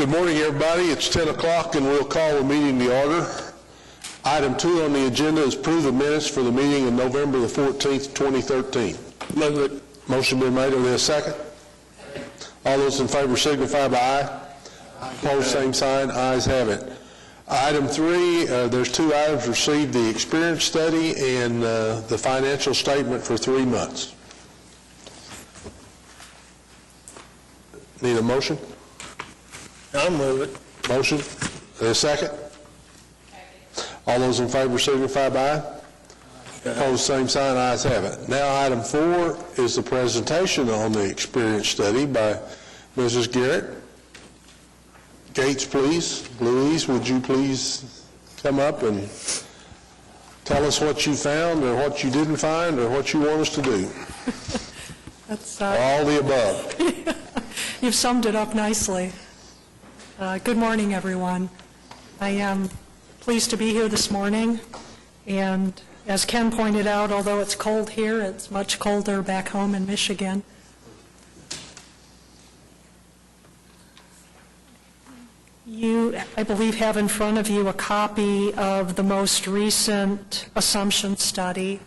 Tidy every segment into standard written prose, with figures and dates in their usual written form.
Good morning, everybody. It's 10 o'clock, and we'll call the meeting to order. Item 2 on the agenda is approve the minutes for the meeting of November the 14th, 2013. Move it. Motion been made. Are there a second? All those in favor signify by aye. Opposed, same sign. Ayes have it. Item 3, there's 2 items received, the experience study and the financial statement for 3 months. Need a motion? I'll move it. Motion. A second? All those in favor signify by aye. Opposed, same sign. Ayes have it. Now, item 4 is the presentation on the experience study by Mrs. Garrett. Gates, please. Louise, would you please come up and tell us what you found or what you didn't find or what you want us to do? That's, all the above. You've summed it up nicely. Good morning, everyone. I am pleased to be here this morning, and as Ken pointed out, although it's cold here, it's much colder back home in Michigan. You, I believe, have in front of you a copy of the most recent assumption study,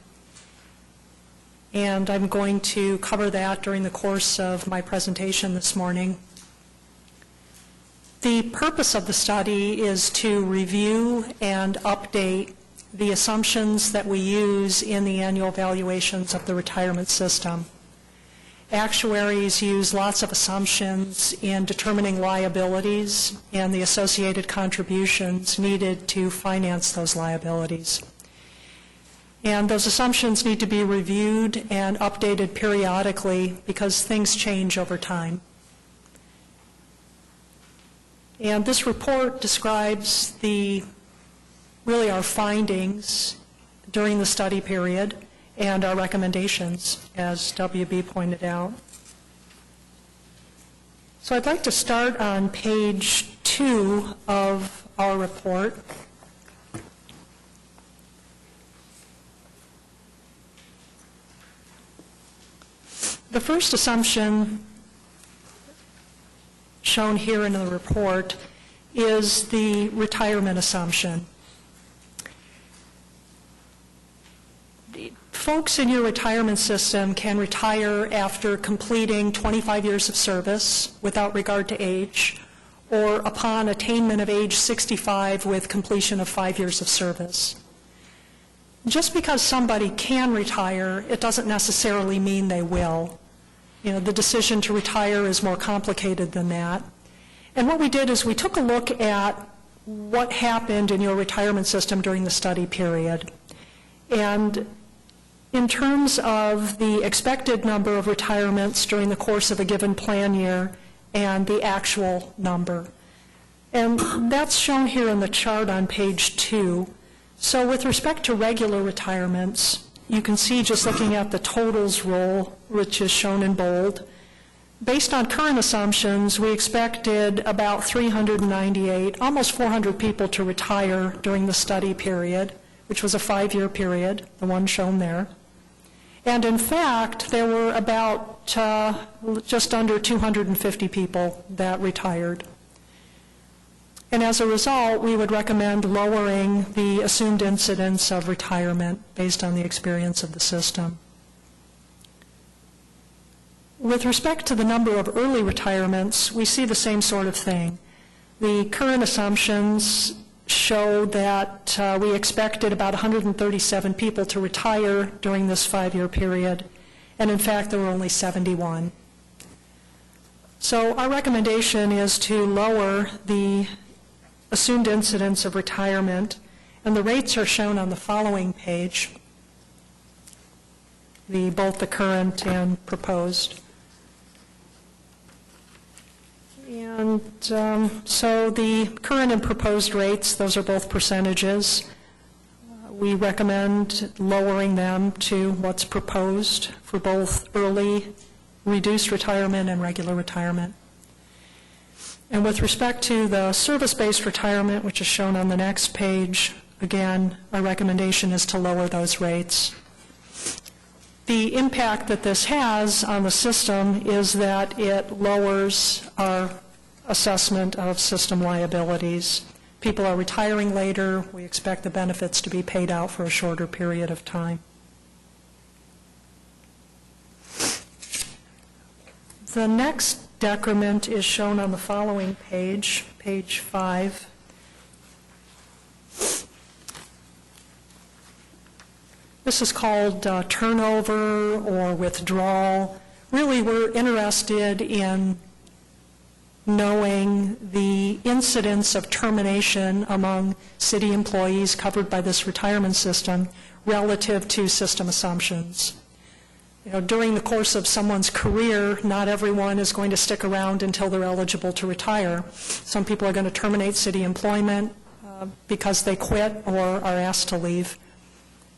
and I'm going to cover that during the course of my presentation this morning. The purpose of the study is to review and update the assumptions that we use in the annual valuations of the retirement system. Actuaries use lots of assumptions in determining liabilities and the associated contributions needed to finance those liabilities. And those assumptions need to be reviewed and updated periodically because things change over time. And this report describes really our findings during the study period and our recommendations, as WB pointed out. So I'd like to start on page 2 of our report. The first assumption shown here in the report is the retirement assumption. Folks in your retirement system can retire after completing 25 years of service without regard to age, or upon attainment of age 65 with completion of 5 years of service. Just because somebody can retire, it doesn't necessarily mean they will. You know, the decision to retire is more complicated than that. And what we did is we took a look at what happened in your retirement system during the study period. And in terms of the expected number of retirements during the course of a given plan year and the actual number. And that's shown here in the chart on page 2. So with respect to regular retirements, you can see just looking at the totals roll, which is shown in bold. Based on current assumptions, we expected about 398, almost 400 people to retire during the study period, which was a 5-year period, the one shown there. And in fact, there were about just under 250 people that retired. And as a result, we would recommend lowering the assumed incidence of retirement based on the experience of the system. With respect to the number of early retirements, we see the same sort of thing. The current assumptions show that we expected about 137 people to retire during this 5-year period, and in fact there were only 71. So our recommendation is to lower the assumed incidence of retirement, and the rates are shown on the following page, both the current and proposed. And so the current and proposed rates, those are both percentages. We recommend lowering them to what's proposed for both early, reduced retirement and regular retirement. And with respect to the service-based retirement, which is shown on the next page, again, our recommendation is to lower those rates. The impact that this has on the system is that it lowers our assessment of system liabilities. People are retiring later. We expect the benefits to be paid out for a shorter period of time. The next decrement is shown on the following page, page 5. This is called turnover or withdrawal. Really, we're interested in knowing the incidence of termination among city employees covered by this retirement system relative to system assumptions. You know, during the course of someone's career, not everyone is going to stick around until they're eligible to retire. Some people are going to terminate city employment because they quit or are asked to leave.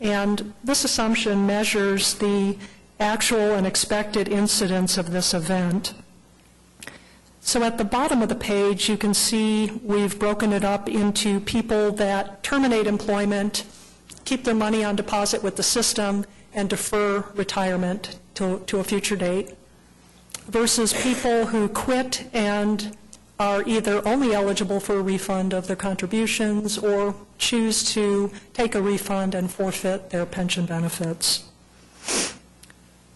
And this assumption measures the actual and expected incidence of this event. So at the bottom of the page, you can see we've broken it up into people that terminate employment, keep their money on deposit with the system, and defer retirement to a future date, versus people who quit and are either only eligible for a refund of their contributions or choose to take a refund and forfeit their pension benefits.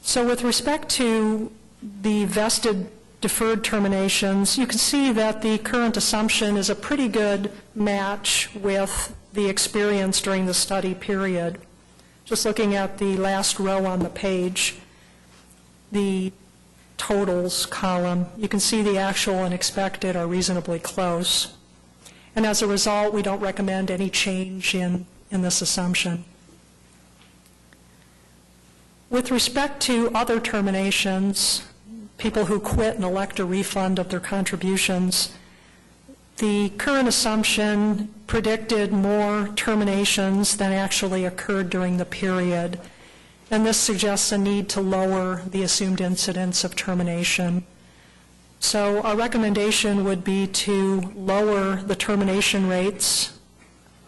So with respect to the vested deferred terminations, you can see that the current assumption is a pretty good match with the experience during the study period. Just looking at the last row on the page, the totals column, you can see the actual and expected are reasonably close. And as a result, we don't recommend any change in this assumption. With respect to other terminations, people who quit and elect a refund of their contributions, the current assumption predicted more terminations than actually occurred during the period. And this suggests a need to lower the assumed incidence of termination. So our recommendation would be to lower the termination rates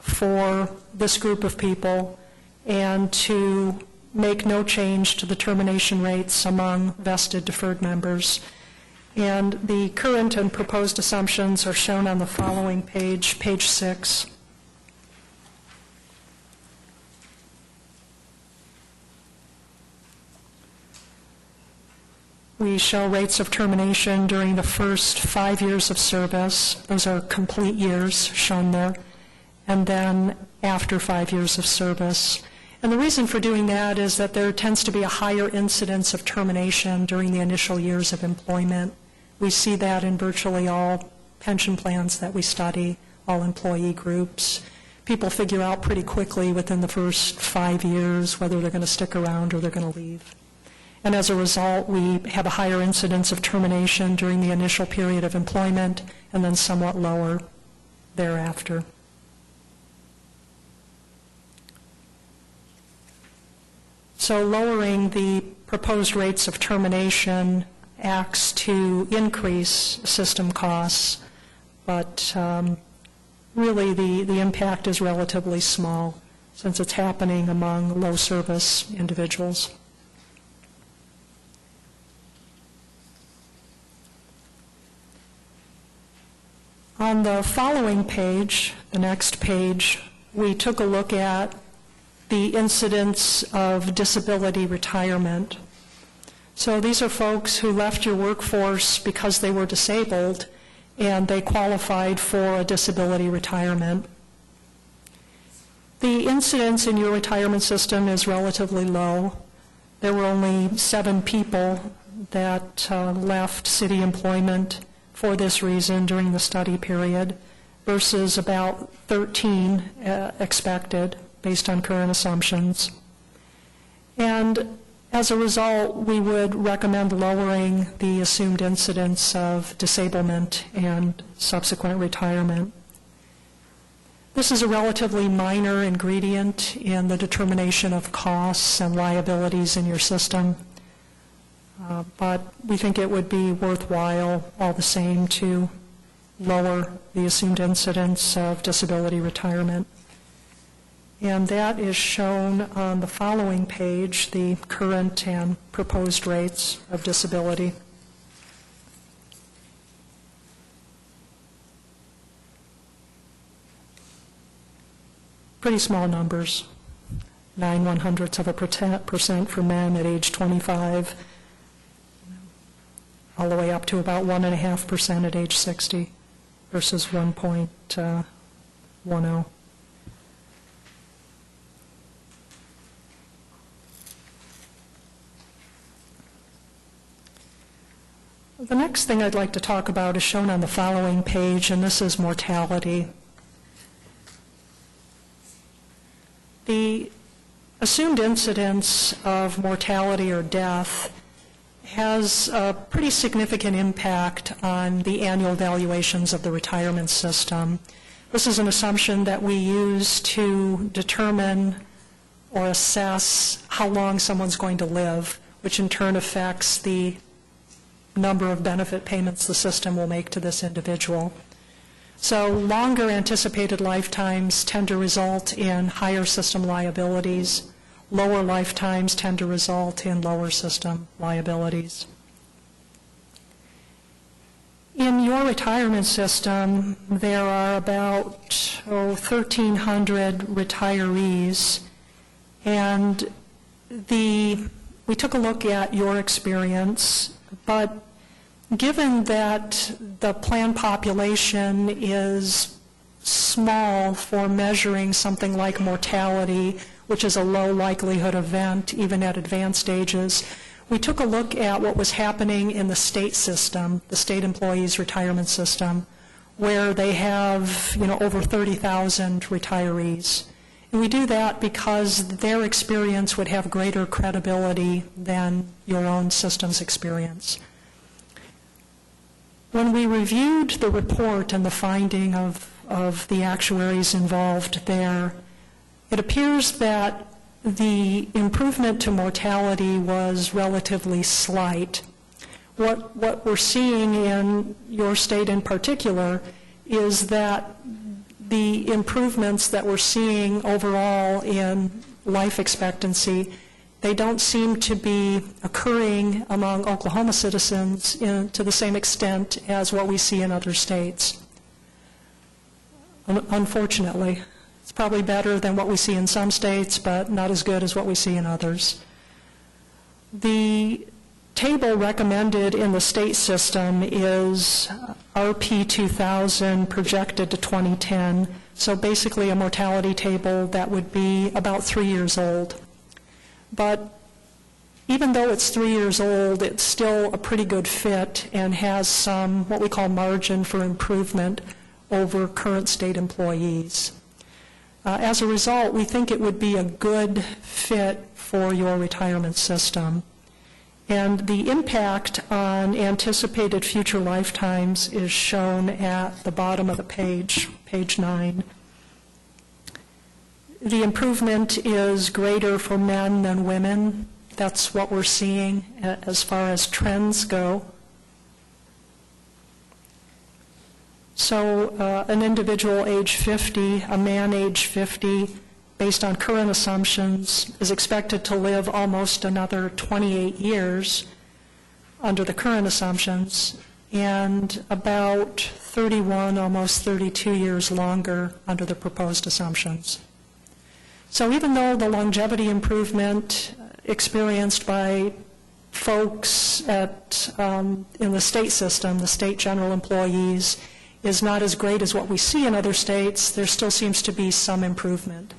for this group of people and to make no change to the termination rates among vested deferred members. And the current and proposed assumptions are shown on the following page, page 6. We show rates of termination during the first 5 years of service. Those are complete years shown there. And then after 5 years of service. And the reason for doing that is that there tends to be a higher incidence of termination during the initial years of employment. We see that in virtually all pension plans that we study, all employee groups. People figure out pretty quickly within the first 5 years whether they're going to stick around or they're going to leave. And as a result, we have a higher incidence of termination during the initial period of employment and then somewhat lower thereafter. So lowering the proposed rates of termination acts to increase system costs, but really the impact is relatively small since it's happening among low-service individuals. On the following page, the next page, we took a look at the incidence of disability retirement. So these are folks who left your workforce because they were disabled and they qualified for a disability retirement. The incidence in your retirement system is relatively low. There were only 7 people that left city employment for this reason during the study period versus about 13 expected based on current assumptions. And as a result, we would recommend lowering the assumed incidence of disablement and subsequent retirement. This is a relatively minor ingredient in the determination of costs and liabilities in your system, but we think it would be worthwhile all the same to lower the assumed incidence of disability retirement. And that is shown on the following page, the current and proposed rates of disability. pretty small numbers. 0.09% for men at age 25, all the way up to about 1.5% at age 60 versus 1.10. The next thing I'd like to talk about is shown on the following page, and this is mortality. The assumed incidence of mortality or death has a pretty significant impact on the annual valuations of the retirement system. This is an assumption that we use to determine or assess how long someone's going to live, which in turn affects the number of benefit payments the system will make to this individual. So longer anticipated lifetimes tend to result in higher system liabilities. Lower lifetimes tend to result in lower system liabilities. In your retirement system, there are about 1,300 retirees, and we took a look at your experience, but given that the planned population is small for measuring something like mortality, which is a low likelihood event even at advanced stages, we took a look at what was happening in the state system, the state employees retirement system, where they have over 30,000 retirees. And we do that because their experience would have greater credibility than your own system's experience. When we reviewed the report and the finding of the actuaries involved there, it appears that the improvement to mortality was relatively slight. What we're seeing in your state in particular is that the improvements that we're seeing overall in life expectancy, they don't seem to be occurring among Oklahoma citizens to the same extent as what we see in other states. Unfortunately, it's probably better than what we see in some states, but not as good as what we see in others. The table recommended in the state system is RP 2000 projected to 2010, so basically a mortality table that would be about 3 years old. But even though it's 3 years old, it's still a pretty good fit and has some what we call margin for improvement over current state employees. As a result, we think it would be a good fit for your retirement system. And the impact on anticipated future lifetimes is shown at the bottom of the page, page 9. The improvement is greater for men than women. That's what we're seeing as far as trends go. So an individual age 50, a man age 50, based on current assumptions, is expected to live almost another 28 years under the current assumptions, and about 31, almost 32 years longer under the proposed assumptions. So even though the longevity improvement experienced by folks in the state system, the state general employees, is not as great as what we see in other states, there still seems to be some improvement.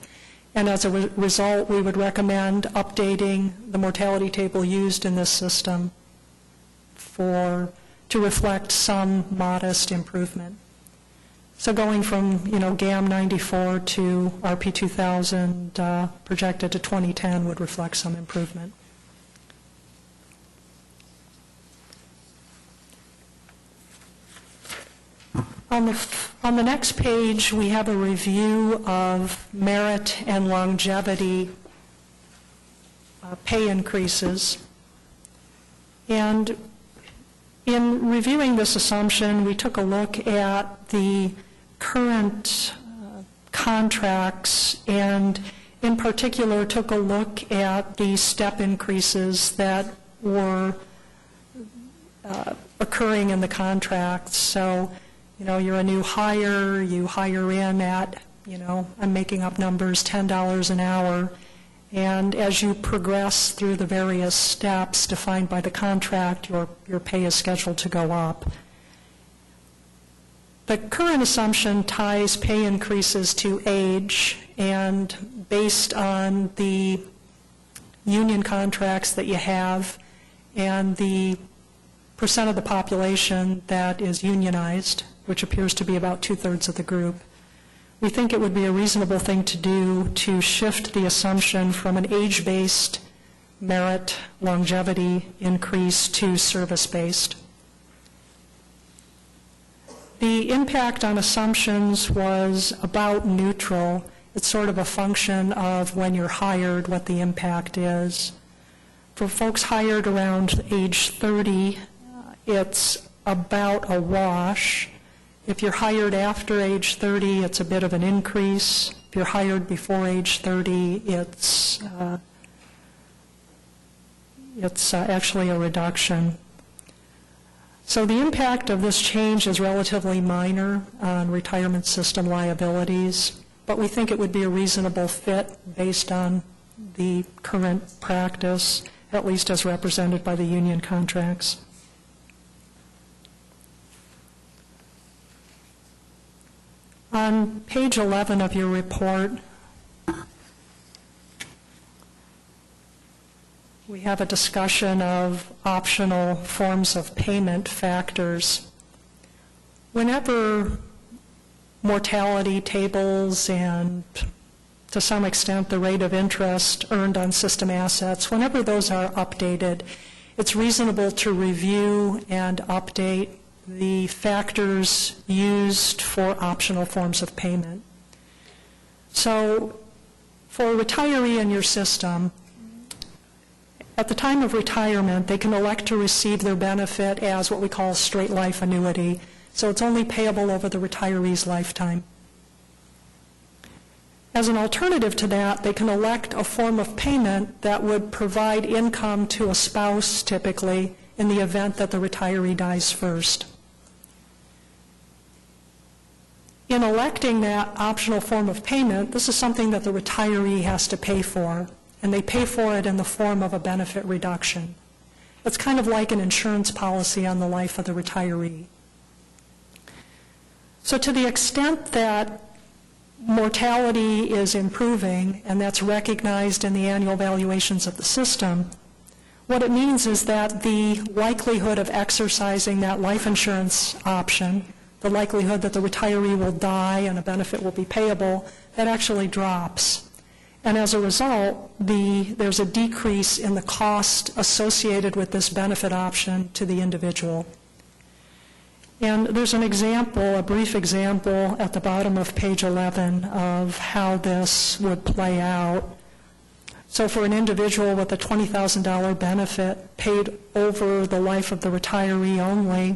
And as a result, we would recommend updating the mortality table used in this system to reflect some modest improvement. So going from GAM 94 to RP 2000 projected to 2010 would reflect some improvement. On the next page, we have a review of merit and longevity pay increases. And in reviewing this assumption, we took a look at the current contracts and in particular took a look at the step increases that were occurring in the contracts. So, you're a new hire, you hire in at I'm making up numbers, $10 an hour. And as you progress through the various steps defined by the contract, your pay is scheduled to go up. The current assumption ties pay increases to age, and based on the union contracts that you have and the percent of the population that is unionized, which appears to be about 2/3 of the group, we think it would be a reasonable thing to do to shift the assumption from an age-based merit longevity increase to service-based. The impact on assumptions was about neutral. It's sort of a function of when you're hired, what the impact is. For folks hired around age 30, it's about a wash. If you're hired after age 30, it's a bit of an increase. If you're hired before age 30, it's actually a reduction. So the impact of this change is relatively minor on retirement system liabilities, but we think it would be a reasonable fit based on the current practice, at least as represented by the union contracts. On page 11 of your report, we have a discussion of optional forms of payment factors. Whenever mortality tables and, to some extent, the rate of interest earned on system assets, whenever those are updated, it's reasonable to review and update the factors used for optional forms of payment. So for a retiree in your system, at the time of retirement, they can elect to receive their benefit as what we call a straight life annuity. So it's only payable over the retiree's lifetime. As an alternative to that, they can elect a form of payment that would provide income to a spouse, typically, in the event that the retiree dies first. In electing that optional form of payment, this is something that the retiree has to pay for, and they pay for it in the form of a benefit reduction. It's kind of like an insurance policy on the life of the retiree. So to the extent that mortality is improving, and that's recognized in the annual valuations of the system, what it means is that the likelihood of exercising that life insurance option, the likelihood that the retiree will die and a benefit will be payable, that actually drops. And as a result, there's a decrease in the cost associated with this benefit option to the individual. And there's an example, a brief example at the bottom of page 11 of how this would play out. So for an individual with a $20,000 benefit paid over the life of the retiree only,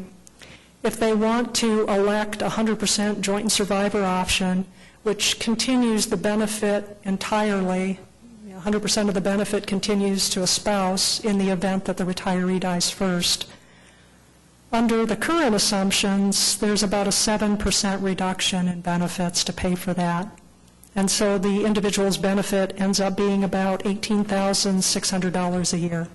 if they want to elect 100% joint and survivor option, which continues the benefit entirely, 100% of the benefit continues to a spouse in the event that the retiree dies first. Under the current assumptions, there's about a 7% reduction in benefits to pay for that. And so the individual's benefit ends up being about $18,600 a year.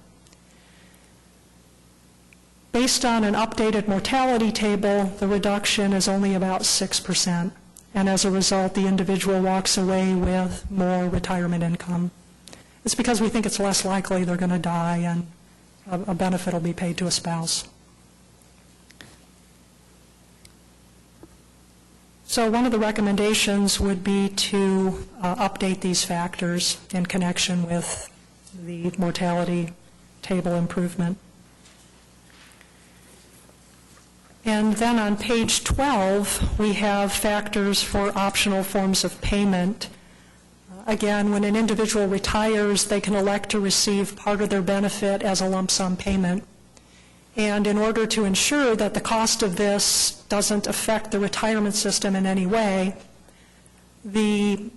Based on an updated mortality table, the reduction is only about 6%. And as a result, the individual walks away with more retirement income. It's because we think it's less likely they're going to die and a benefit will be paid to a spouse. So one of the recommendations would be to update these factors in connection with the mortality table improvement. And then on page 12, we have factors for optional forms of payment. Again, when an individual retires, they can elect to receive part of their benefit as a lump sum payment. And in order to ensure that the cost of this doesn't affect the retirement system in any way, the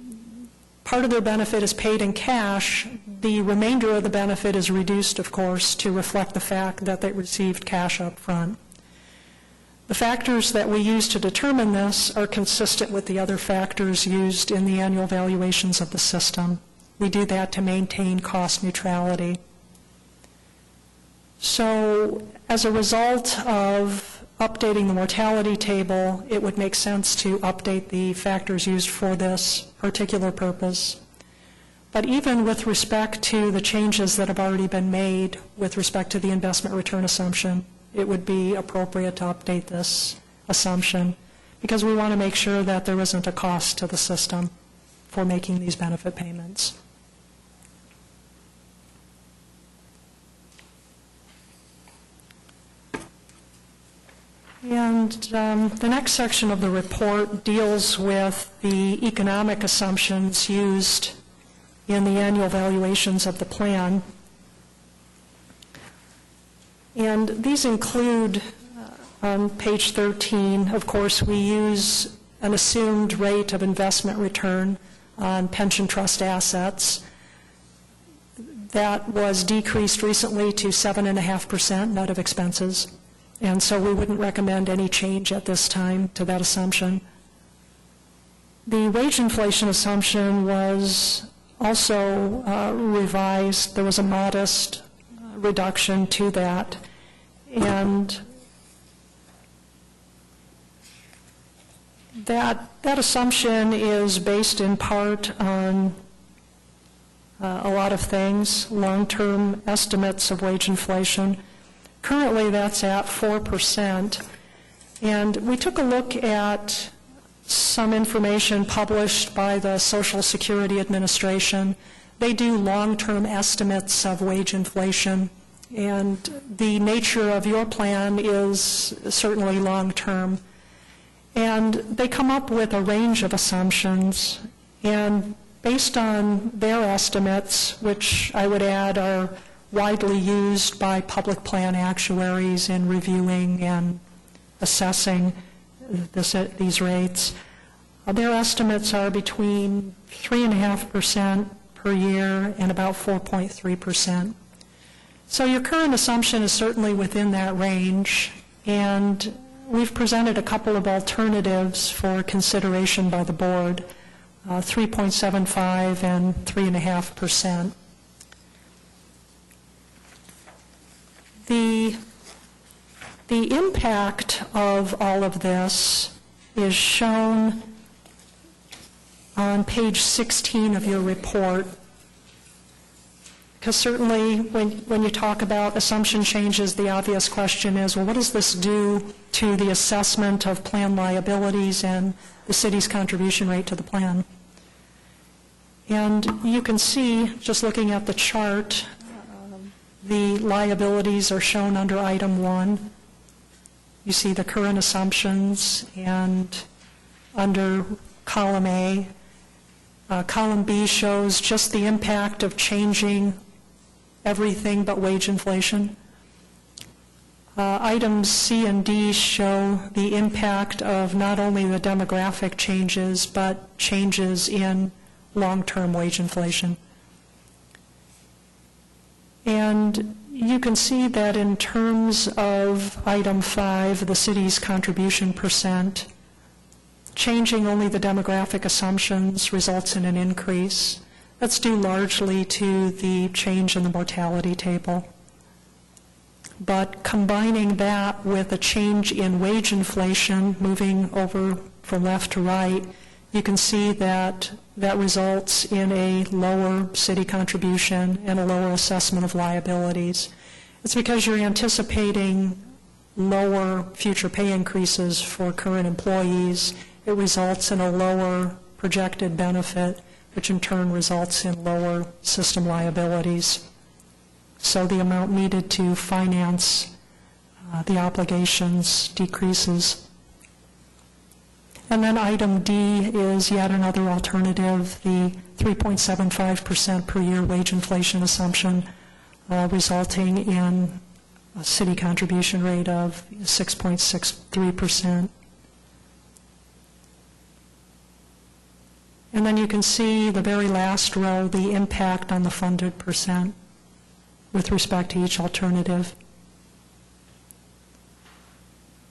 part of their benefit is paid in cash. The remainder of the benefit is reduced, of course, to reflect the fact that they received cash up front. The factors that we use to determine this are consistent with the other factors used in the annual valuations of the system. We do that to maintain cost neutrality. So as a result of updating the mortality table, it would make sense to update the factors used for this particular purpose. But even with respect to the changes that have already been made with respect to the investment return assumption, it would be appropriate to update this assumption because we want to make sure that there isn't a cost to the system for making these benefit payments. And the next section of the report deals with the economic assumptions used in the annual valuations of the plan. And these include, on page 13, of course, we use an assumed rate of investment return on pension trust assets. That was decreased recently to 7.5% net of expenses. And so we wouldn't recommend any change at this time to that assumption. The wage inflation assumption was also revised. There was a modest reduction to that. And that assumption is based in part on a lot of things, long-term estimates of wage inflation. Currently, that's at 4%. And we took a look at some information published by the Social Security Administration. They do long-term estimates of wage inflation, and the nature of your plan is certainly long-term. And they come up with a range of assumptions, and based on their estimates, which I would add are widely used by public plan actuaries in reviewing and assessing these rates, their estimates are between 3.5% per year and about 4.3%. So your current assumption is certainly within that range, and we've presented a couple of alternatives for consideration by the board, 3.75 and 3.5%. The impact of all of this is shown on page 16 of your report, because certainly when you talk about assumption changes, the obvious question is, well, what does this do to the assessment of plan liabilities and the city's contribution rate to the plan? And you can see, just looking at the chart, the liabilities are shown under item 1. You see the current assumptions, and under column A, column B shows just the impact of changing everything but wage inflation. Items C and D show the impact of not only the demographic changes, but changes in long-term wage inflation. And you can see that in terms of item 5, the city's contribution percent, changing only the demographic assumptions results in an increase. That's due largely to the change in the mortality table. But combining that with a change in wage inflation, moving over from left to right, you can see that that results in a lower city contribution and a lower assessment of liabilities. It's because you're anticipating lower future pay increases for current employees. It results in a lower projected benefit, which in turn results in lower system liabilities. So the amount needed to finance the obligations decreases. And then item D is yet another alternative, the 3.75% per year wage inflation assumption, resulting in a city contribution rate of 6.63%. And then you can see the very last row, the impact on the funded percent with respect to each alternative.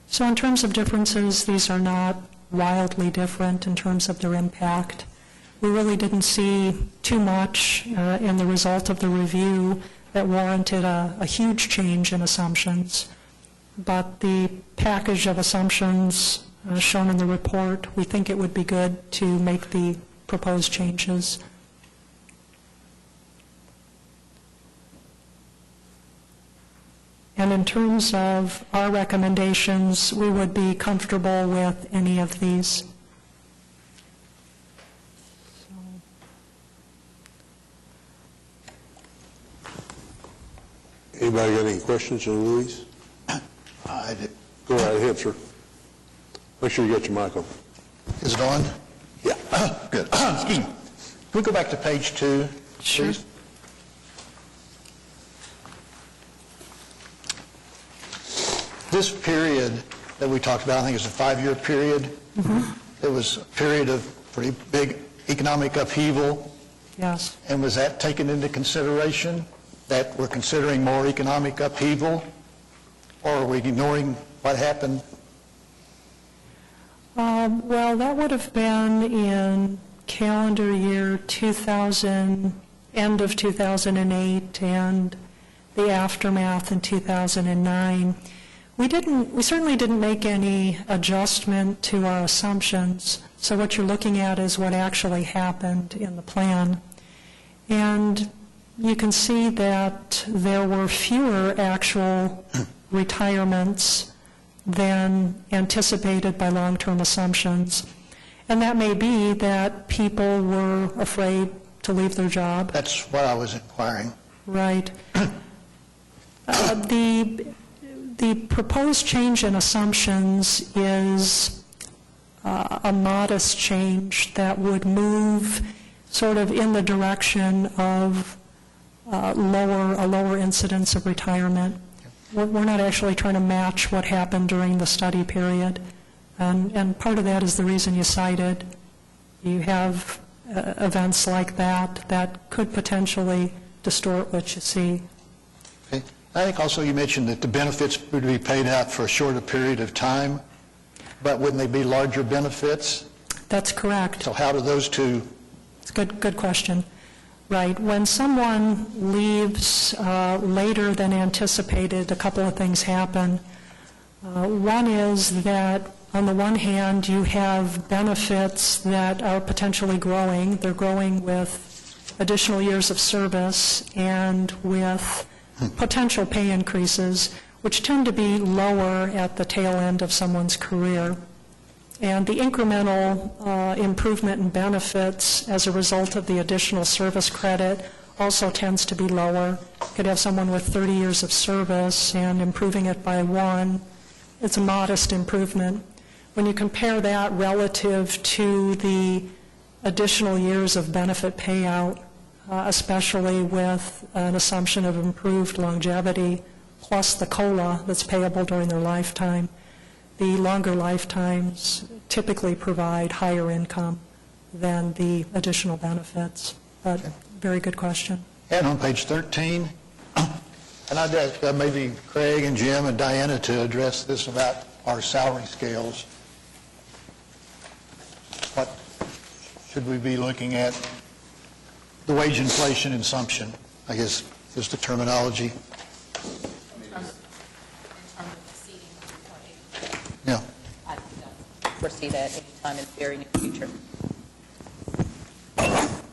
So in terms of differences, these are not wildly different in terms of their impact. We really didn't see too much in the result of the review that warranted a huge change in assumptions. But the package of assumptions shown in the report, we think it would be good to make the proposed changes. And in terms of our recommendations, we would be comfortable with any of these. Anybody got any questions of Louise? I did. Go right ahead, sir. Make sure you got your mic on. Is it on? Yeah. Good. Excuse me. Can we go back to page 2, Sure. please? This period that we talked about, I think it's a 5-year period. It was a period of pretty big economic upheaval. Yes. And was that taken into consideration, that we're considering more economic upheaval? Or are we ignoring what happened? Well, that would have been in calendar year 2000, end of 2008, and the aftermath in 2009. We certainly didn't make any adjustment to our assumptions. So what you're looking at is what actually happened in the plan. And you can see that there were fewer actual retirements than anticipated by long-term assumptions. And that may be that people were afraid to leave their job. That's what I was inquiring. Right. The proposed change in assumptions is a modest change that would move sort of in the direction of a lower incidence of retirement. We're not actually trying to match what happened during the study period. And part of that is the reason you cited. You have events like that could potentially distort what you see. Okay. I think also you mentioned that the benefits would be paid out for a shorter period of time, but wouldn't they be larger benefits? That's correct. So how do those two? It's a good question. Right. When someone leaves later than anticipated, a couple of things happen. One is that, on the one hand, you have benefits that are potentially growing. They're growing with additional years of service and with potential pay increases, which tend to be lower at the tail end of someone's career. And the incremental improvement in benefits as a result of the additional service credit also tends to be lower. You could have someone with 30 years of service and improving it by 1. It's a modest improvement. When you compare that relative to the additional years of benefit payout, especially with an assumption of improved longevity, plus the COLA that's payable during their lifetime, the longer lifetimes typically provide higher income than the additional benefits. But very good question. And on page 13, and I'd ask maybe Craig and Jim and Diana to address this about our salary scales. What should we be looking at? The wage inflation assumption, I guess, is the terminology. Yeah. I foresee that anytime in the very near future.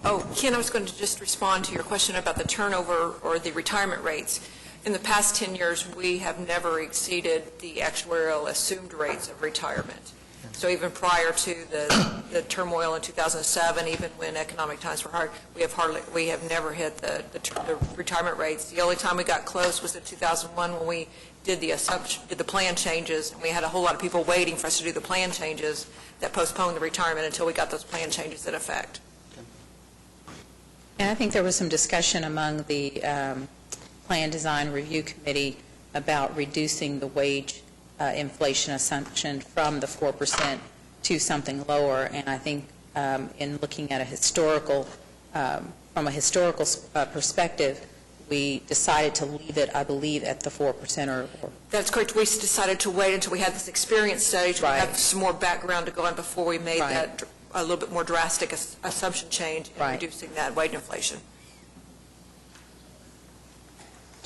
Oh, Ken, I was going to just respond to your question about the turnover or the retirement rates. In the past 10 years, we have never exceeded the actuarial assumed rates of retirement. So even prior to the turmoil in 2007, even when economic times were hard, we have never hit the retirement rates. The only time we got close was in 2001 when we did the plan changes, and we had a whole lot of people waiting for us to do the plan changes that postponed the retirement until we got those plan changes in effect. And I think there was some discussion among the Plan Design Review Committee about reducing the wage inflation assumption from the 4% to something lower. And I think in looking at from a historical perspective, we decided to leave it, I believe, at the 4% or That's correct. We decided to wait until we had this experience study to Right. have some more background to go on before we made Right. that a little bit more drastic assumption change in Right. reducing that wage inflation.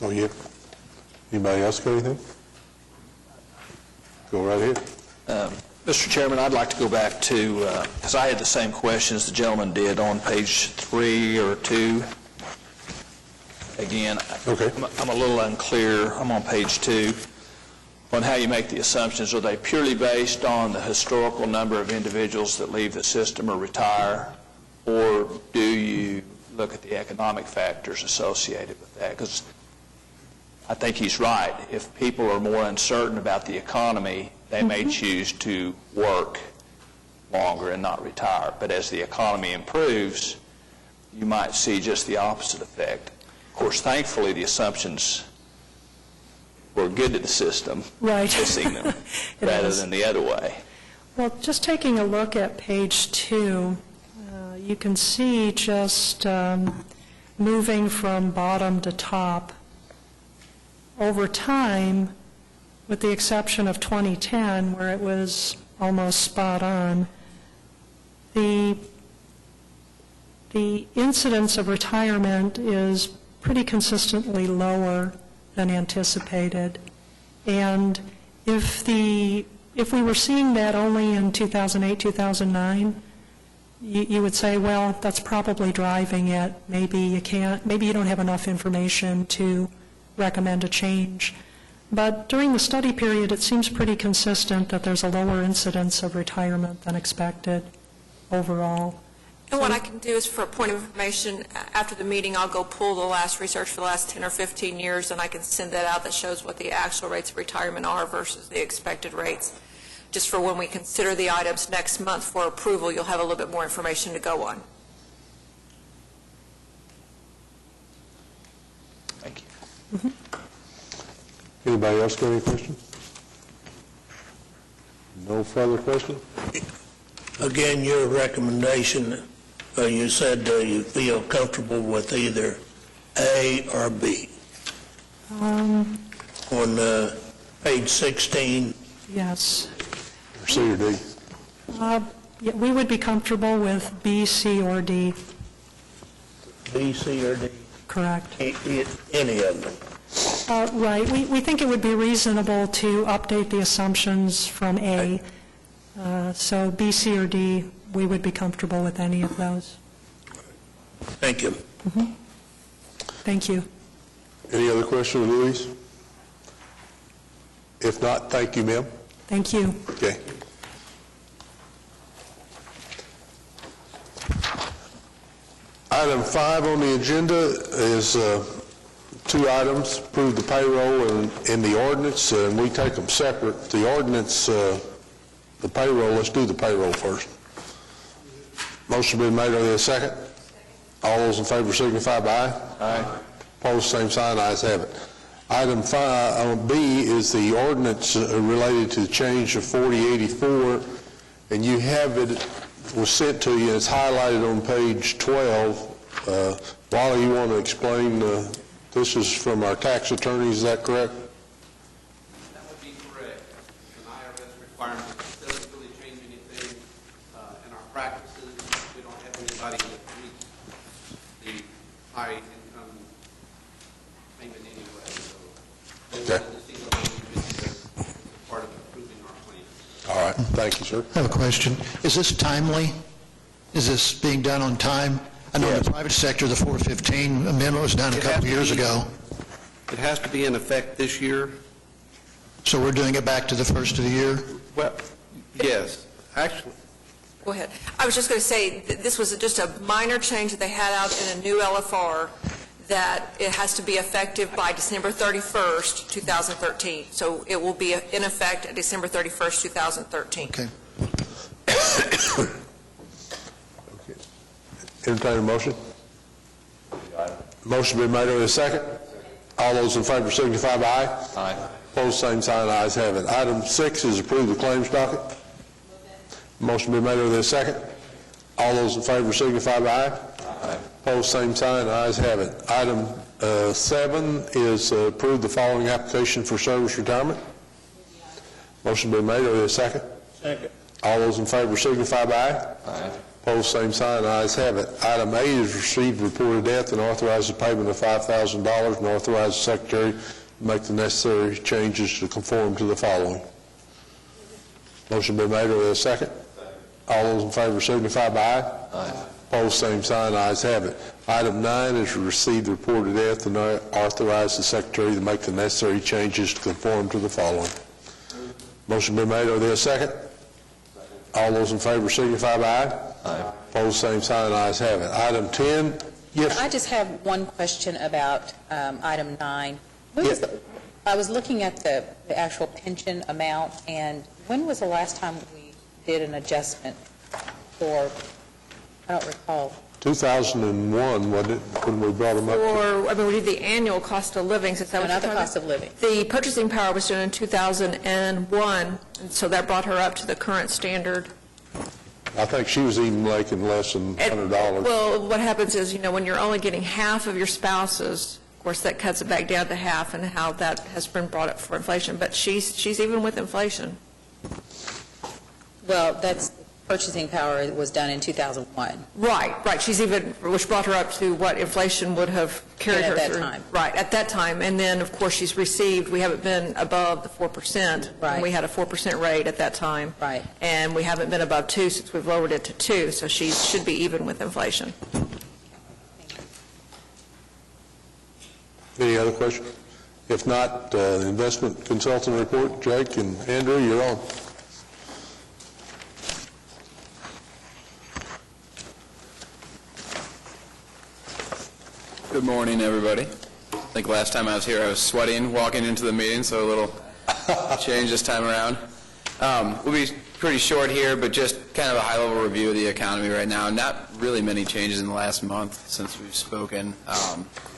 Oh, yeah. Anybody else got anything? Go right ahead. Mr. Chairman, I'd like to go back to, because I had the same question as the gentleman did on page 3 or 2. Again, Okay. I'm a little unclear, I'm on page 2, on how you make the assumptions. Are they purely based on the historical number of individuals that leave the system or retire, or do you look at the economic factors associated with that? Because I think he's right. If people are more uncertain about the economy, they may choose to work longer and not retire. But as the economy improves, you might see just the opposite effect. Of course, thankfully, the assumptions were good to the system, Right. missing them, It rather is. than the other way. Well, just taking a look at page 2, you can see just moving from bottom to top, over time, with the exception of 2010, where it was almost spot on, the incidence of retirement is pretty consistently lower than anticipated. And if we were seeing that only in 2008, 2009, you would say, well, that's probably driving it. Maybe you don't have enough information to recommend a change. But during the study period, it seems pretty consistent that there's a lower incidence of retirement than expected overall. And what I can do is, for a point of information, after the meeting, I'll go pull the last research for the last 10 or 15 years, and I can send that out that shows what the actual rates of retirement are versus the expected rates. Just for when we consider the items next month for approval, you'll have a little bit more information to go on. Thank you. Anybody else got any questions? No further questions? Again, your recommendation, you said you feel comfortable with either A or B. On page 16, Yes. Or C or D? Yeah, we would be comfortable with B, C, or D, B, C, or D, correct? any of them. Right. We think it would be reasonable to update the assumptions from A. So B, C, or D, we would be comfortable with any of those. Thank you. Thank you. Any other questions, Louise? If not, thank you, ma'am. Thank you. Okay. Item 5 on the agenda is two items, approve the payroll and the ordinance, and we take them separate. The ordinance, the payroll, let's do the payroll first. Motion been made, are there a second? All those in favor signify by aye. Aye. Opposed, same sign, ayes have it. Item 5, B, is the ordinance related to the change of 4084, and you have it, was sent to you, it's highlighted on page 12. Wally, you want to explain, this is from our tax attorney, is that correct? That would be correct. An IRS requirement doesn't really change anything in our practices. We don't have anybody that meets the high income payment anyway. So Okay. the single as part of approving our plan. All right, thank you, sir. I have a question. Is this timely? Is this being done on time? I know in the private sector, the 415 amendment was done a It has couple to years be- ago, It has to be in effect this year. so we're doing it back to the first of the year? Well, yes, actually. Go ahead. I was just going to say, this was just a minor change that they had out in a new LFR, that it has to be effective by December 31st, 2013. So it will be in effect at December 31st, 2013. Okay. Entertain a motion? Motion been made, are there a second? All those in favor signify by aye. Aye. Opposed, same sign, ayes have it. Item 6 is approve the claims docket. Motion been made, are there a second? All those in favor signify by aye. Aye. Opposed, same sign, ayes have it. Item 7 is approve the following application for service retirement. Motion been made, are there a second? Second. All those in favor signify by aye. Aye. Opposed, same sign, ayes have it. Item 8 is receive report of death and authorize the payment of $5,000 and authorize the secretary to make the necessary changes to conform to the following. Motion been made, are there a second? All those in favor signify by aye. Aye. Opposed, same sign, ayes have it. Item 9 is to receive the report of death and authorize the secretary to make the necessary changes to conform to the following. Motion been made, are there a second? All those in favor signify by aye. Aye. Opposed, same sign, ayes have it. Item 10, yes. I just have one question about item 9. I was looking at the actual pension amount, and when was the last time we did an adjustment for, I don't recall. 2001, wasn't it, when we brought them up? Or, I mean, we did the annual cost of living, since that was Another cost of living. The purchasing power was done in 2001, and so that brought her up to the current standard. I think she was even making less than $100. Well, what happens is, when you're only getting half of your spouse's, of course, that cuts it back down to half, and how that has been brought up for inflation. But she's even with inflation. Well, that's purchasing power was done in 2001. Right. She's even, which brought her up to what inflation would have carried her through. At that time. Right, at that time. And then, of course, she's received, we haven't been above the 4%. Right. And we had a 4% rate at that time. Right. And we haven't been above 2 since we've lowered it to 2, so she should be even with inflation. Any other questions? If not, the investment consultant report, Jake and Andrew, you're on. Good morning, everybody. I think last time I was here, I was sweating walking into the meeting, so a little change this time around. We'll be pretty short here, but just kind of a high-level review of the economy right now. Not really many changes in the last month since we've spoken.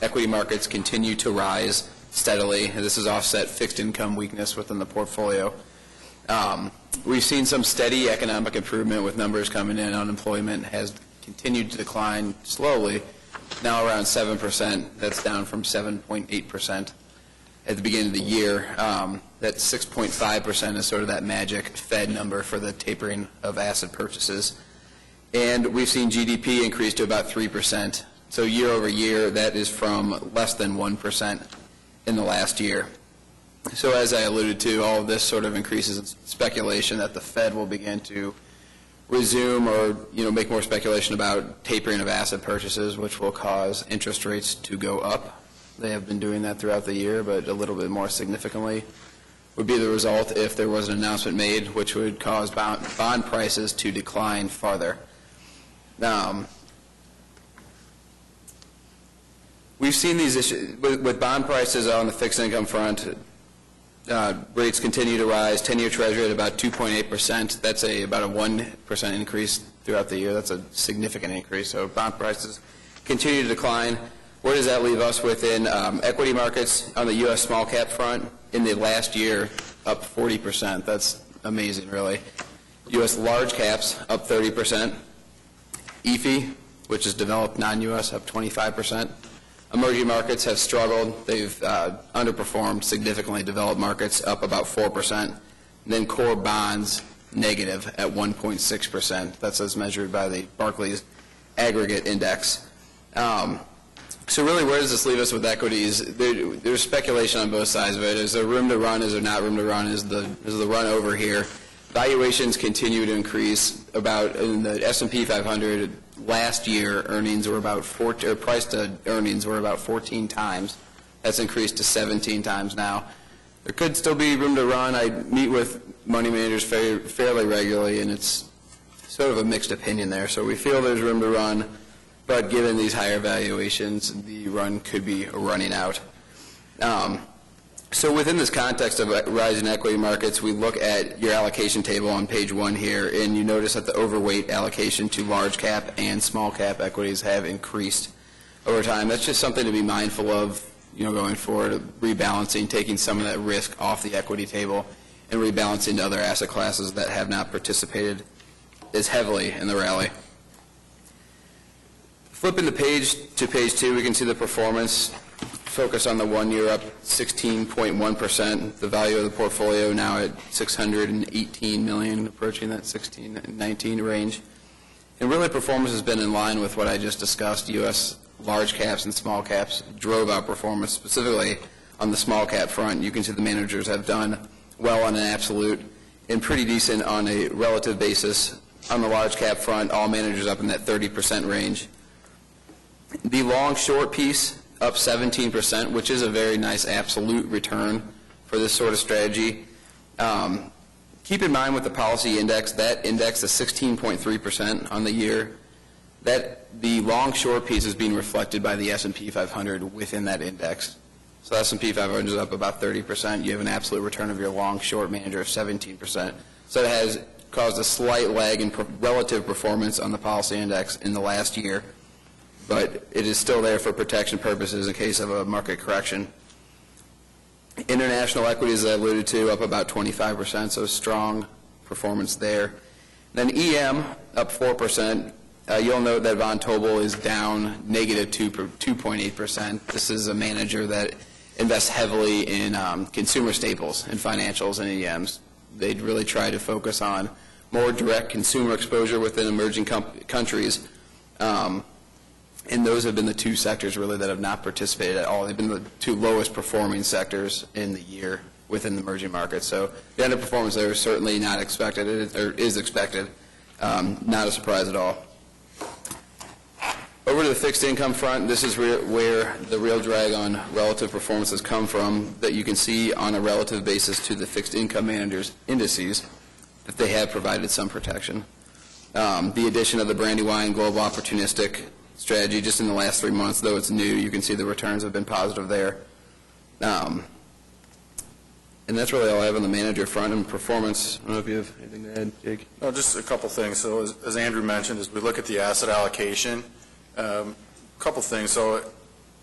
Equity markets continue to rise steadily, and this has offset fixed income weakness within the portfolio. We've seen some steady economic improvement with numbers coming in. Unemployment has continued to decline slowly, now around 7%. That's down from 7.8% at the beginning of the year. That 6.5% is sort of that magic Fed number for the tapering of asset purchases. And we've seen GDP increase to about 3%. So year over year, that is from less than 1% in the last year. So as I alluded to, all of this sort of increases in speculation that the Fed will begin to resume or make more speculation about tapering of asset purchases, which will cause interest rates to go up. They have been doing that throughout the year, but a little bit more significantly would be the result if there was an announcement made which would cause bond prices to decline farther. We've seen these issues with bond prices on the fixed income front. Rates continue to rise. 10-year Treasury at about 2.8%. That's about a 1% increase throughout the year. That's a significant increase. So bond prices continue to decline. Where does that leave us within equity markets on the U.S. small cap front? In the last year, up 40%. That's amazing, really. U.S. large caps up 30%. EAFE, which is developed non-U.S., up 25%. Emerging markets have struggled. They've underperformed significantly. Developed markets up about 4%. And then core bonds negative at 1.6%. That's as measured by the Barclays Aggregate Index. So really, where does this leave us with equities? There's speculation on both sides of it. Is there room to run? Is there not room to run? Is the run over here? Valuations continue to increase. About in the S&P 500 last year, earnings were about price to earnings were about 14 times. That's increased to 17 times now. There could still be room to run. I meet with money managers fairly regularly, and it's sort of a mixed opinion there. So we feel there's room to run, but given these higher valuations, the run could be running out. So within this context of rising equity markets, we look at your allocation table on page 1 here, and you notice that the overweight allocation to large cap and small cap equities have increased over time. That's just something to be mindful of, going forward, rebalancing, taking some of that risk off the equity table and rebalancing to other asset classes that have not participated as heavily in the rally. Flipping the page to page 2, we can see the performance focus on the 1 year, up 16.1%. The value of the portfolio now at $618 million, approaching that 16-19 range. And really, performance has been in line with what I just discussed. U.S. large caps and small caps drove out performance, specifically on the small cap front. You can see the managers have done well on an absolute and pretty decent on a relative basis. On the large cap front, all managers up in that 30% range. The long-short piece, up 17%, which is a very nice absolute return for this sort of strategy. Keep in mind with the policy index, that index is 16.3% on the year. That the long-short piece is being reflected by the S&P 500 within that index. So S&P 500 is up about 30%. You have an absolute return of your long-short manager of 17%. So it has caused a slight lag in relative performance on the policy index in the last year, but it is still there for protection purposes in case of a market correction. International equities, as I alluded to, up about 25%, so strong performance there. Then EM, up 4%. You'll note that Von Tobel is down negative 2.8%. This is a manager that invests heavily in consumer staples and financials and EMs. They'd really try to focus on more direct consumer exposure within emerging countries. And those have been the two sectors really that have not participated at all. They've been the two lowest performing sectors in the year within the emerging markets. So the underperformance there is certainly not expected, or is expected. Not a surprise at all. Over to the fixed income front, this is where the real drag on relative performance has come from, that you can see on a relative basis to the fixed income managers' indices that they have provided some protection. The addition of the Brandywine Global Opportunistic strategy just in the last 3 months, though it's new, you can see the returns have been positive there. And that's really all I have on the manager front and performance. I don't know if you have anything to add, Jake. No, just a couple things. So as Andrew mentioned, as we look at the asset allocation, a couple things. So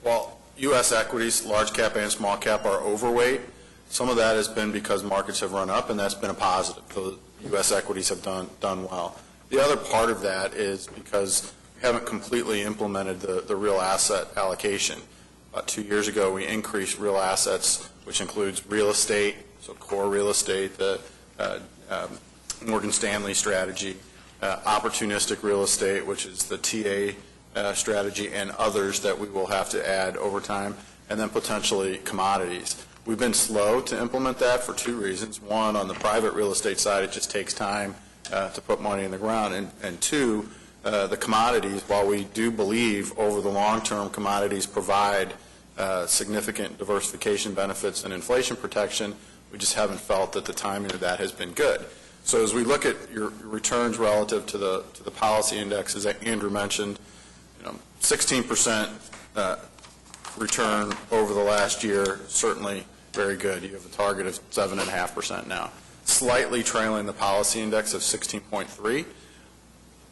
while U.S. equities, large cap and small cap, are overweight, some of that has been because markets have run up, and that's been a positive. So U.S. equities have done well. The other part of that is because we haven't completely implemented the real asset allocation. About 2 years ago, we increased real assets, which includes real estate, so core real estate, the Morgan Stanley strategy, opportunistic real estate, which is the TA strategy, and others that we will have to add over time, and then potentially commodities. We've been slow to implement that for two reasons. One, on the private real estate side, it just takes time to put money in the ground, and two, the commodities, while we do believe over the long term commodities provide significant diversification benefits and inflation protection, we just haven't felt that the timing of that has been good. So as we look at your returns relative to the policy index, as Andrew mentioned, 16% return over the last year, certainly very good. You have a target of 7.5% now, slightly trailing the policy index of 16.3.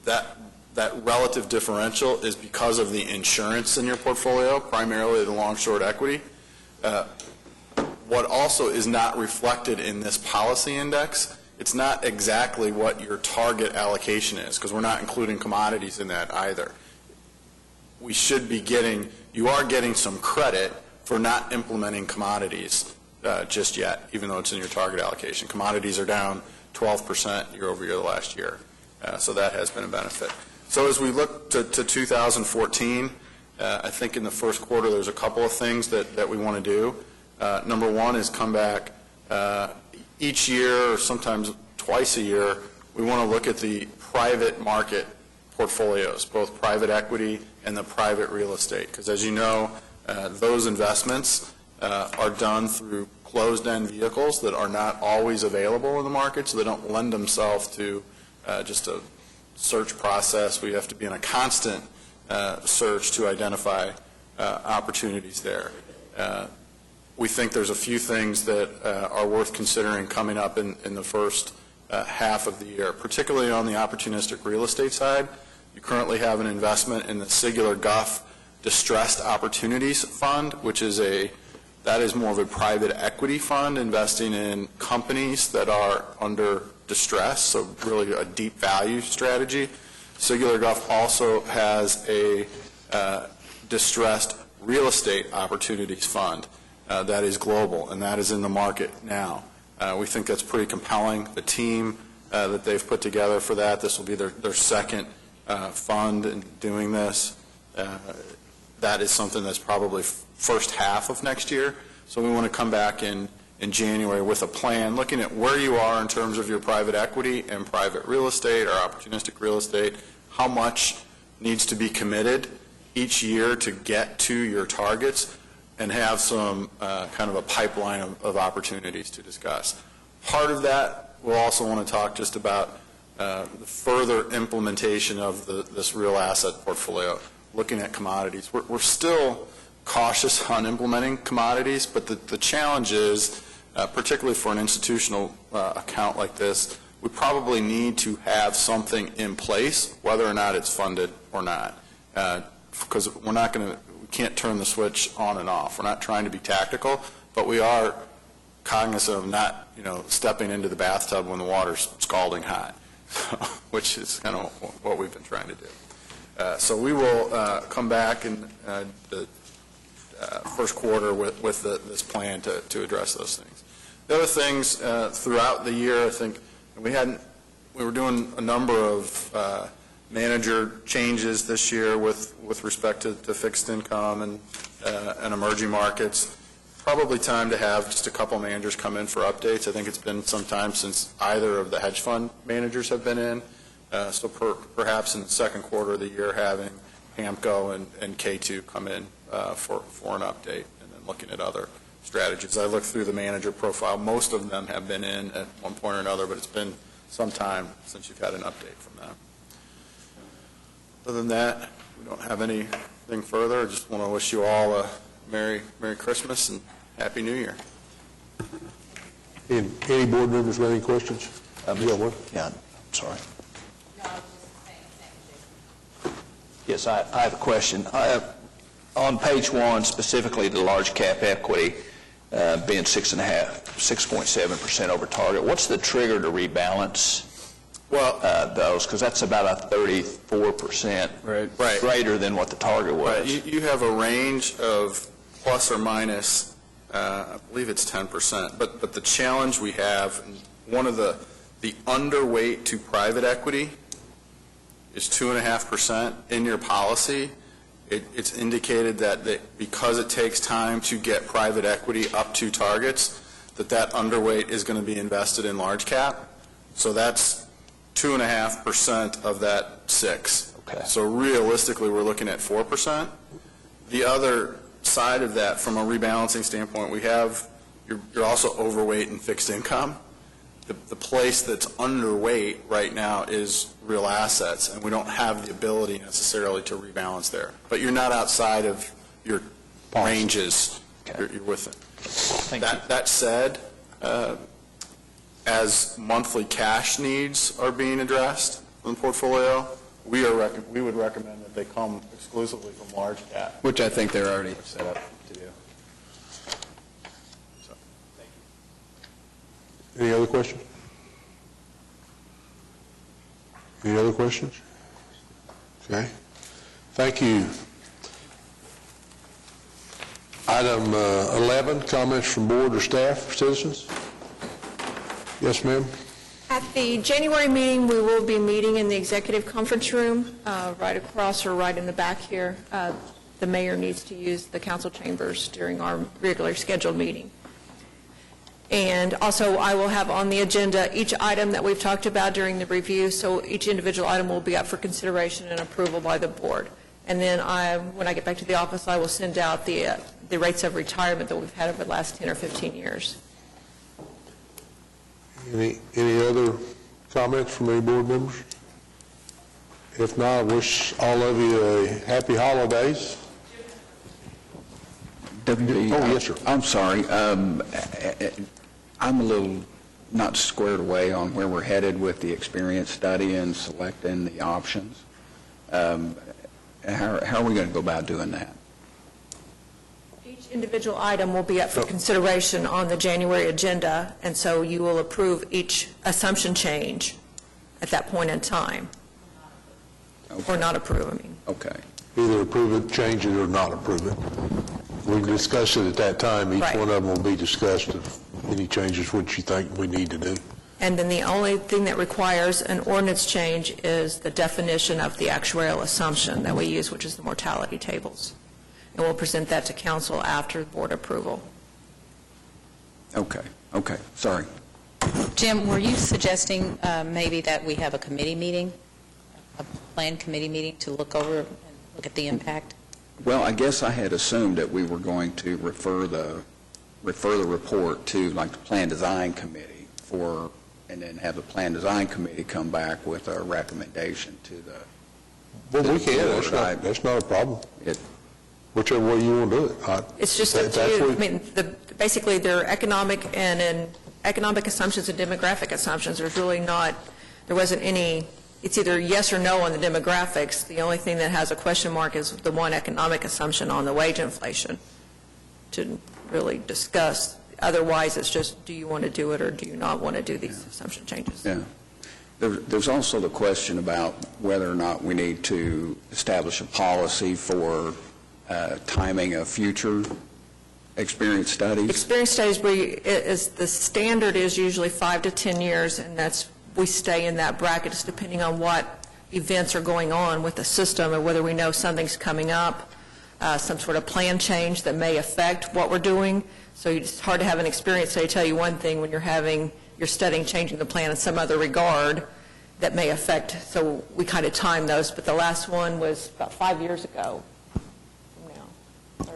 That relative differential is because of the insurance in your portfolio, primarily the long-short equity. What also is not reflected in this policy index, it's not exactly what your target allocation is, because we're not including commodities in that either. We should be you are getting some credit for not implementing commodities just yet, even though it's in your target allocation. Commodities are down 12% year over year last year, so that has been a benefit. So as we look to 2014, I think in the first quarter there's a couple of things that we want to do. Number one is come back each year, or sometimes twice a year, we want to look at the private market portfolios, both private equity and the private real estate, because as you know, those investments are done through closed-end vehicles that are not always available in the market, so they don't lend themselves to just a search process. We have to be in a constant search to identify opportunities there. We think there's a few things that are worth considering coming up in the first half of the year, particularly on the opportunistic real estate side. You currently have an investment in the Sigler Guff Distressed Opportunities Fund, which is that is more of a private equity fund investing in companies that are under distress, so really a deep value strategy. Sigler Guff also has a distressed real estate opportunities fund that is global, and that is in the market now. We think that's pretty compelling. The team that they've put together for that, this will be their second fund in doing this. That is something that's probably first half of next year. So we want to come back in January with a plan, looking at where you are in terms of your private equity and private real estate or opportunistic real estate, how much needs to be committed each year to get to your targets, and have some kind of a pipeline of opportunities to discuss. Part of that, we'll also want to talk just about the further implementation of this real asset portfolio, looking at commodities. We're still cautious on implementing commodities, but the challenge is, particularly for an institutional account like this, we probably need to have something in place, whether or not it's funded or not, because we can't turn the switch on and off. We're not trying to be tactical, but we are cognizant of not, stepping into the bathtub when the water's scalding hot, which is kind of what we've been trying to do. So we will come back in the first quarter with this plan to address those things. The other things throughout the year, I think we were doing a number of manager changes this year with respect to fixed income and emerging markets. Probably time to have just a couple managers come in for updates. I think it's been some time since either of the hedge fund managers have been in. So perhaps in the second quarter of the year, having Hamco and K2 come in for an update, and then looking at other strategies. I looked through the manager profile. Most of them have been in at one point or another, but it's been some time since you've had an update from them. Other than that, we don't have anything further. I just want to wish you all a Merry Christmas and Happy New Year. Any board members with any questions? You got one? Yeah, sorry. Yes, I have a question. On page 1, specifically the large cap equity being 6.7% over target, what's the trigger to rebalance those? Because that's about a 34% greater than what the target was. Right. You have a range of plus or minus, I believe it's 10%. But the challenge we have, one of the underweight to private equity is 2.5% in your policy. It's indicated that because it takes time to get private equity up to targets, that underweight is going to be invested in large cap. So that's 2.5% of that 6. Okay. So realistically, we're looking at 4%. The other side of that, from a rebalancing standpoint, you're also overweight in fixed income. The place that's underweight right now is real assets, and we don't have the ability necessarily to rebalance there. But you're not outside of your ranges. Okay. You're with it. That said, as monthly cash needs are being addressed in the portfolio, we would recommend that they come exclusively from large cap. Which I think they're already set up to do. So, thank you. Any other questions? Any other questions? Okay. Thank you. Item 11, comments from board or staff or citizens? Yes, ma'am. At the January meeting, we will be meeting in the executive conference room, right across or right in the back here. The mayor needs to use the council chambers during our regular scheduled meeting. And also, I will have on the agenda each item that we've talked about during the review, so each individual item will be up for consideration and approval by the board. And then when I get back to the office, I will send out the rates of retirement that we've had over the last 10 or 15 years. Any other comments from any board members? If not, I wish all of you a happy holidays. WD, Oh, yes, sir. I'm sorry. I'm a little not squared away on where we're headed with the experience study and selecting the options. How are we going to go about doing that? Each individual item will be up for consideration on the January agenda, and so you will approve each assumption change at that point in time. Okay. Or not approve, I mean. Okay. either approve it, change it, or not approve it. We can discuss it at that time. Each Right. one of them will be discussed, of any changes which you think we need to do. And then the only thing that requires an ordinance change is the definition of the actuarial assumption that we use, which is the mortality tables. And we'll present that to council after board approval. Okay, sorry. Jim, were you suggesting maybe that we have a committee meeting, a planned committee meeting to look over and look at the impact? Well, I guess I had assumed that we were going to refer the report to, like, the Plan Design Committee and then have the Plan Design Committee come back with a recommendation to the... Well, we can, that's not a problem. Whichever way you want to do it. It's just up to you. I mean, basically, there are economic assumptions and demographic assumptions. There's really not, there wasn't any, it's either yes or no on the demographics. The only thing that has a question mark is the one economic assumption on the wage inflation to really discuss. Otherwise, it's just, do you want to do it or do you not want to do these assumption changes? Yeah. There's also the question about whether or not we need to establish a policy for timing of future experience studies. Experience studies, the standard is usually 5 to 10 years, and we stay in that bracket. It's depending on what events are going on with the system and whether we know something's coming up, some sort of plan change that may affect what we're doing. So it's hard to have an experience study tell you one thing when you're studying changing the plan in some other regard that may affect. So we kind of time those, but the last one was about 5 years ago.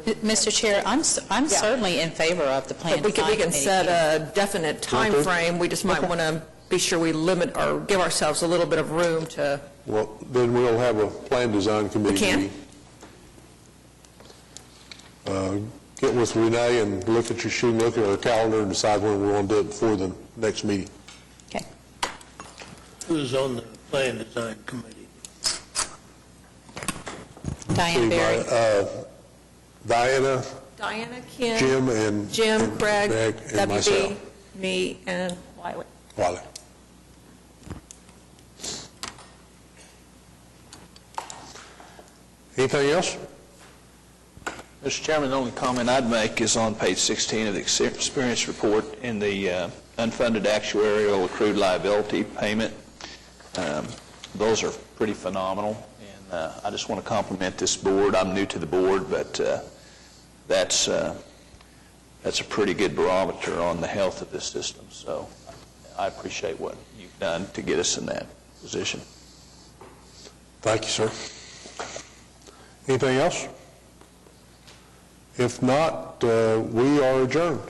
Mr. Chair, I'm certainly in favor of the plan But design we can set committee. a definite time frame. We just might want to be sure we limit or give ourselves a little bit of room to. Well, then we'll have a Plan Design Committee We can. meeting. Get with Renee and look at our calendar and decide when we want to do it before the next meeting. Okay. Who's on the Plan Design Committee? Diane Berry. Diana, Ken, Jim, Craig, and myself. WB, me, and Wiley. Wiley. Anything else? Mr. Chairman, the only comment I'd make is on page 16 of the experience report in the unfunded actuarial accrued liability payment. Those are pretty phenomenal, and I just want to compliment this board. I'm new to the board, but that's a pretty good barometer on the health of this system. So I appreciate what you've done to get us in that position. Thank you, sir. Anything else? If not, we are adjourned.